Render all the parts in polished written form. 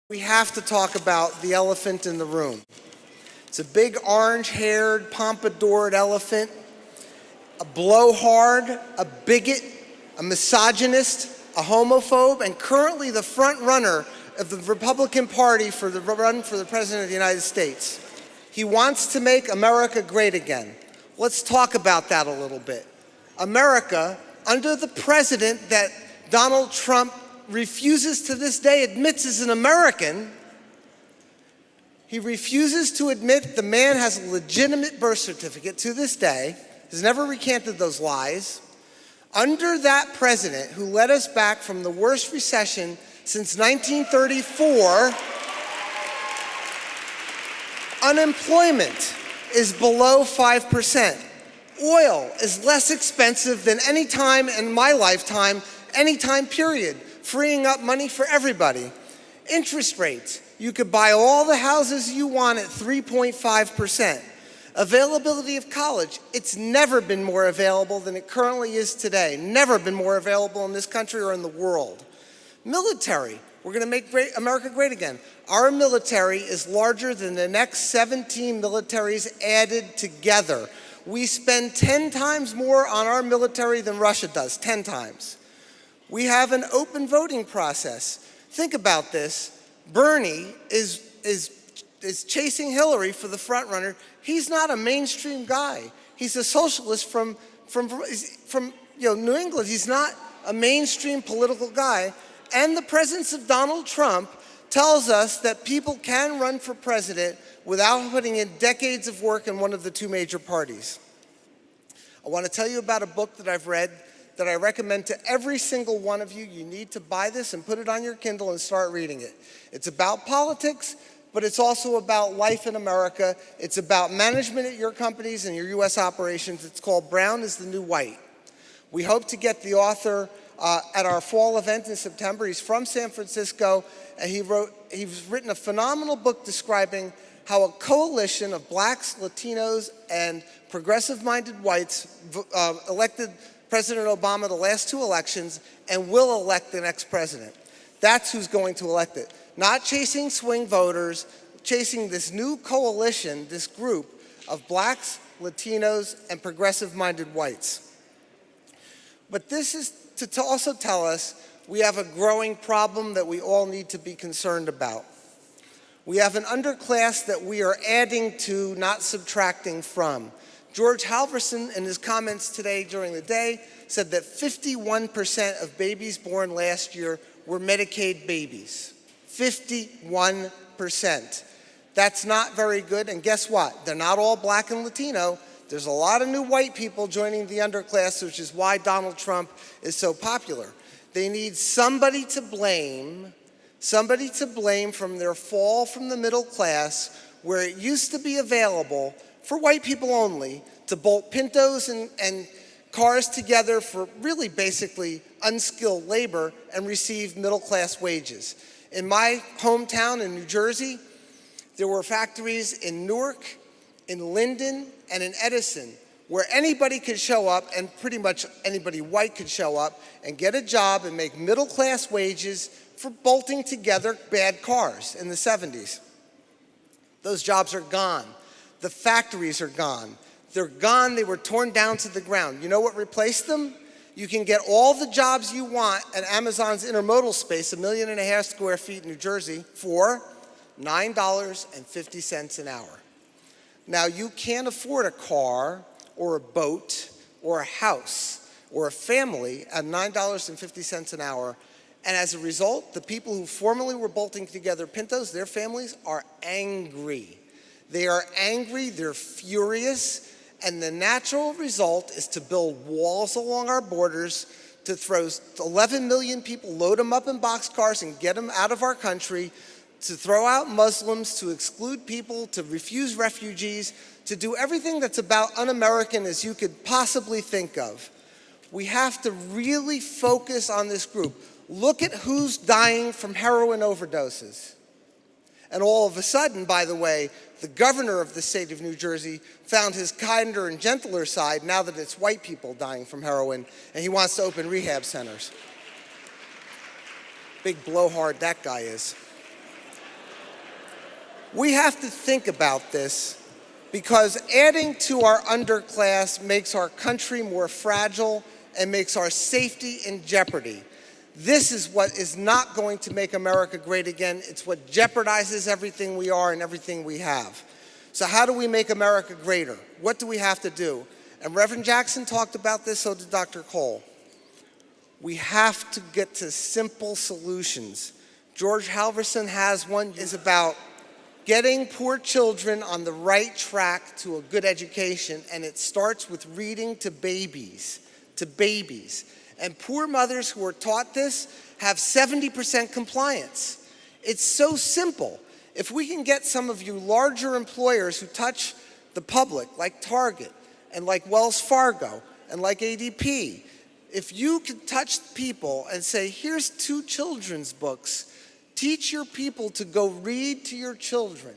We have to talk about the elephant in the room. It's a big orange-haired, pompadoured elephant, a blowhard, a bigot, a misogynist, a homophobe, and currently the front runner of the Republican Party for the run for the President of the United States. He wants to make America great again. Let's talk about that a little bit. America, under the president that Donald Trump refuses to this day admits is an American, he refuses to admit the man has a legitimate birth certificate to this day, has never recanted those lies. Under that president who led us back from the worst recession since 1934, unemployment is below 5%. Oil is less expensive than any time in my lifetime, any time period, freeing up money for everybody. Interest rates, you could buy all the houses you want at 3.5%. Availability of college, it's never been more available than it currently is today. Never been more available in this country or in the world. Military, we're going to make America great again. Our military is larger than the next 17 militaries added together. We spend 10 times more on our military than Russia does, 10 times. We have an open voting process. Think about this. Bernie is chasing Hillary for the front runner. He's not a mainstream guy. He's a socialist from New England. He's not a mainstream political guy. And the presence of Donald Trump tells us that people can run for president without putting in decades of work in one of the two major parties. I want to tell you about a book that I've read that I recommend to every single one of you. You need to buy this and put it on your Kindle and start reading it. It's about politics, but it's also about life in America. It's about management at your companies and your U.S. operations. It's called Brown is the New White. We hope to get the author at our fall event in September. He's from San Francisco, and he's written a phenomenal book describing how a coalition of blacks, Latinos, and progressive-minded whites elected President Obama the last two elections and will elect the next president. That's who's going to elect it. Not chasing swing voters, chasing this new coalition, this group of blacks, Latinos, and progressive-minded whites. But this is to also tell us we have a growing problem that we all need to be concerned about. We have an underclass that we are adding to, not subtracting from. George Halverson, in his comments today during the day, said that 51% of babies born last year were Medicaid babies. 51%. That's not very good, and guess what? They're not all black and Latino. There's a lot of new white people joining the underclass, which is why Donald Trump is so popular. They need somebody to blame from their fall from the middle class, where it used to be available for white people only to bolt Pintos and cars together for really basically unskilled labor and receive middle-class wages. In my hometown in New Jersey, there were factories in Newark, in Linden, and in Edison where anybody could show up, and pretty much anybody white could show up and get a job and make middle-class wages for bolting together bad cars in the 70s. Those jobs are gone. The factories are gone. They're gone. They were torn down to the ground. You know what replaced them? You can get all the jobs you want at Amazon's intermodal space, 1.5 million square feet in New Jersey, for $9.50 an hour. Now, you can't afford a car or a boat or a house or a family at $9.50 an hour. And as a result, the people who formerly were bolting together Pintos, their families are angry. They are angry, they're furious, and the natural result is to build walls along our borders, to throw 11 million people, load them up in boxcars and get them out of our country, to throw out Muslims, to exclude people, to refuse refugees, to do everything that's about un-American as you could possibly think of. We have to really focus on this group. Look at who's dying from heroin overdoses. And all of a sudden, by the way, the governor of the state of New Jersey found his kinder and gentler side now that it's white people dying from heroin, and he wants to open rehab centers. Big blowhard that guy is. We have to think about this because adding to our underclass makes our country more fragile and makes our safety in jeopardy. This is what is not going to make America great again. It's what jeopardizes everything we are and everything we have. So how do we make America greater? What do we have to do? And Reverend Jackson talked about this, so did Dr. Cole. We have to get to simple solutions. George Halverson has one. It's about getting poor children on the right track to a good education, and it starts with reading to babies, And poor mothers who are taught this have 70% compliance. It's so simple. If we can get some of you larger employers who touch the public, like Target and like Wells Fargo and like ADP, if you can touch people and say, here's 2 children's books, teach your people to go read to your children.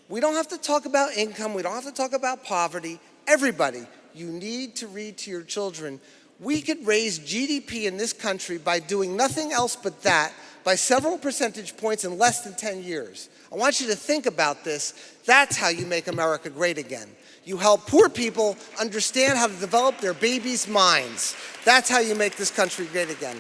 We don't have to talk about income. We don't have to talk about poverty. Everybody, you need to read to your children. We could raise GDP in this country by doing nothing else but that by several percentage points in less than 10 years. I want you to think about this. That's how you make America great again. You help poor people understand how to develop their babies' minds. That's how you make this country great again.